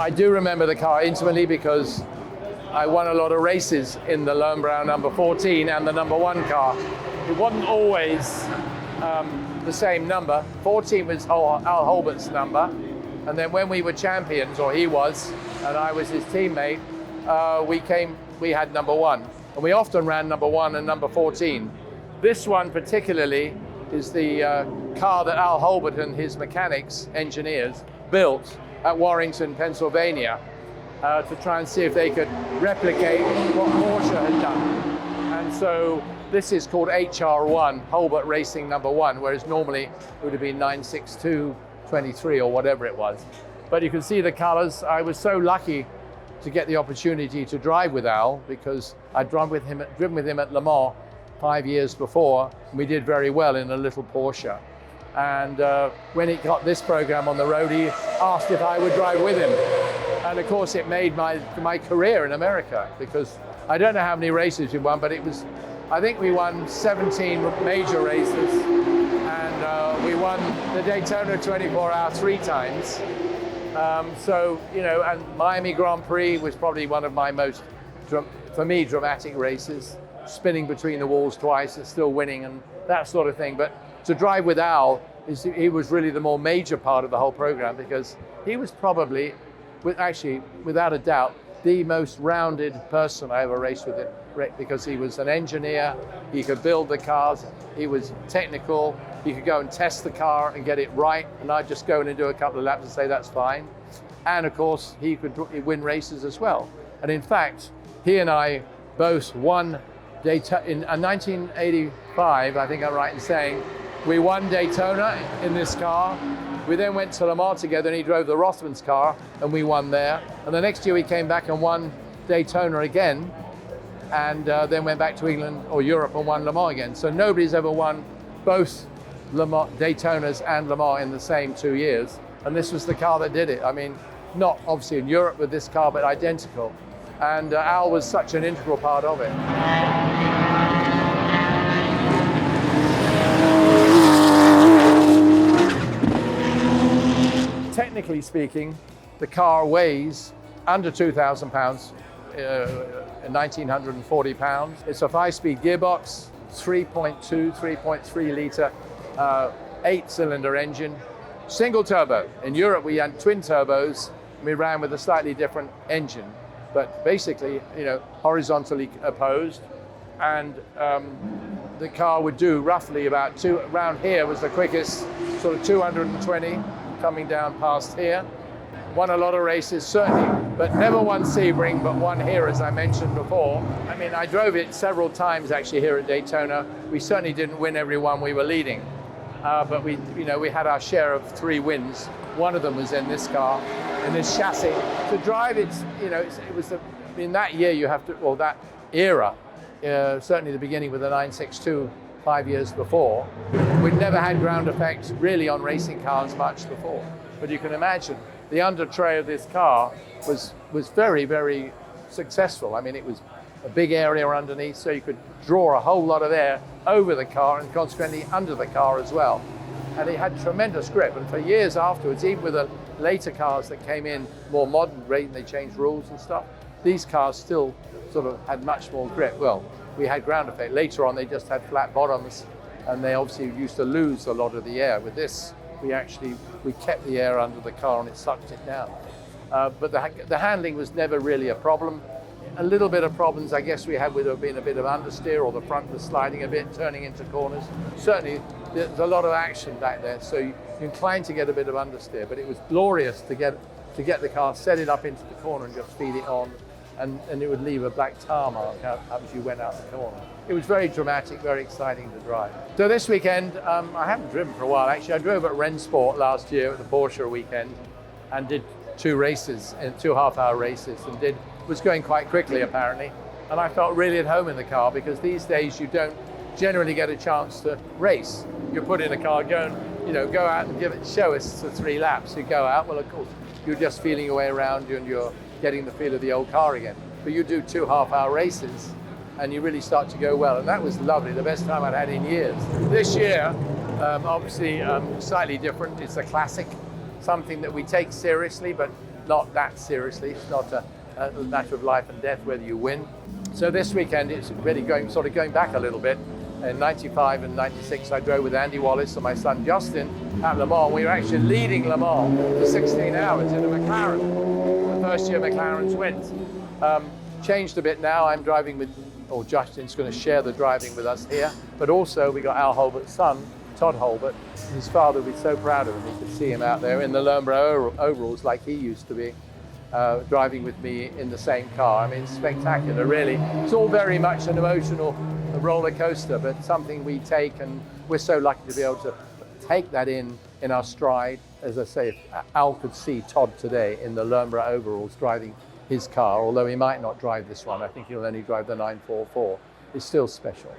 I do remember the car intimately because I won a lot of races in the Lowenbrau number 14 and the number 1 car. It wasn't always the same number. 14 was Al Holbert's number, and then when we were champions, or he was, and I was his teammate, we had number 1, and we often ran number 1 and number 14. This one particularly is the car that Al Holbert and his mechanics, engineers, built at Warrington, Pennsylvania, to try and see if they could replicate what Porsche had done. And so this is called HR1, Holbert Racing number 1, whereas normally it would have been 96223 or whatever it was. But you can see the colors. I was so lucky to get the opportunity to drive with Al because I'd driven with him at Le Mans 5 years before, and we did very well in a little Porsche. And when he got this program on the road, he asked if I would drive with him. And of course it made my career in America, because I don't know how many races we won, but it was, I think we won 17 major races, and we won the Daytona 24 Hour 3 times. So, you know, and Miami Grand Prix was probably one of my most, for me, dramatic races, spinning between the walls twice and still winning and that sort of thing. But to drive with Al, he was really the more major part of the whole program, because he was probably, actually, without a doubt, the most rounded person I ever raced with, because he was an engineer, he could build the cars, he was technical, he could go and test the car and get it right, and I'd just go in and do a couple of laps and say that's fine. And of course, he could win races as well. And in fact, he and I both won Daytona in 1985, I think I'm right in saying, we won Daytona in this car. We then went to Le Mans together, and he drove the Rothmans car, and we won there. And the next year we came back and won Daytona again, and then went back to England or Europe and won Le Mans again. So nobody's ever won both Le Mans, Daytonas and Le Mans in the same 2 years. And this was the car that did it. I mean, not obviously in Europe with this car, but identical. And Al was such an integral part of it. Technically speaking, the car weighs under 2,000 pounds, 1,940 pounds. It's a 5-speed gearbox, 3.2, 3.3 litre, 8-cylinder engine, single turbo. In Europe, we had twin turbos. We ran with a slightly different engine, but basically, you know, horizontally opposed. And the car would do roughly about around here was the quickest, sort of 220. Coming down past here. Won a lot of races, certainly, but never won Sebring, but won here, as I mentioned before. I mean, I drove it several times actually here at Daytona. We certainly didn't win every one we were leading, but we had our share of 3 wins. One of them was in this car, in this chassis. To drive it, it was in that year you have to, well, that era, certainly the beginning with the 962. 5 years before. We'd never had ground effects really on racing cars much before. But you can imagine the under tray of this car was very, very successful. I mean, it was a big area underneath, so you could draw a whole lot of air over the car and consequently under the car as well. And it had tremendous grip. And for years afterwards, even with the later cars that came in, more modern rate, and they changed rules and stuff, these cars still sort of had much more grip. Well, we had ground effect. Later on, they just had flat bottoms, and they obviously used to lose a lot of the air. With this, we kept the air under the car and it sucked it down. But the handling was never really a problem. A little bit of problems, I guess, we had would have been a bit of understeer, or the front was sliding a bit, turning into corners. Certainly, there's a lot of action back there, so you're inclined to get a bit of understeer. But it was glorious to get the car, set it up into the corner, and just feed it on. And it would leave a black tar mark out as you went out the corner. It was very dramatic, very exciting to drive. So this weekend, I haven't driven for a while. Actually, I drove at Rennsport last year at the Porsche weekend and did 2 races, 2 half-hour races, and was going quite quickly apparently. And I felt really at home in the car, because these days you don't generally get a chance to race. You put in a car, go out and show us the 3 laps. You go out, well, of course, you're just feeling your way around you and you're getting the feel of the old car again. But you do 2 half-hour races and you really start to go well. And that was lovely, the best time I'd had in years. This year, obviously slightly different. It's a classic, something that we take seriously, but not that seriously. It's not a matter of life and death whether you win. So this weekend it's really going back a little bit. In 95 and 96 I drove with Andy Wallace and my son Justin at Le Mans. We were actually leading Le Mans for 16 hours in a McLaren, the first year McLaren's wins. Changed a bit now. I'm driving with, or Justin's going to share the driving with us here, but also we got Al Holbert's son, Todd Holbert. His father would be so proud of him. You could see him out there in the Lowenbrau overalls like he used to be, driving with me in the same car. I mean, it's spectacular, really. It's all very much an emotional roller coaster, but something we take, and we're so lucky to be able to take that in our stride. As I say, Al could see Todd today in the Lowenbrau overalls driving his car, although he might not drive this one. I think he'll only drive the 944. It's still special.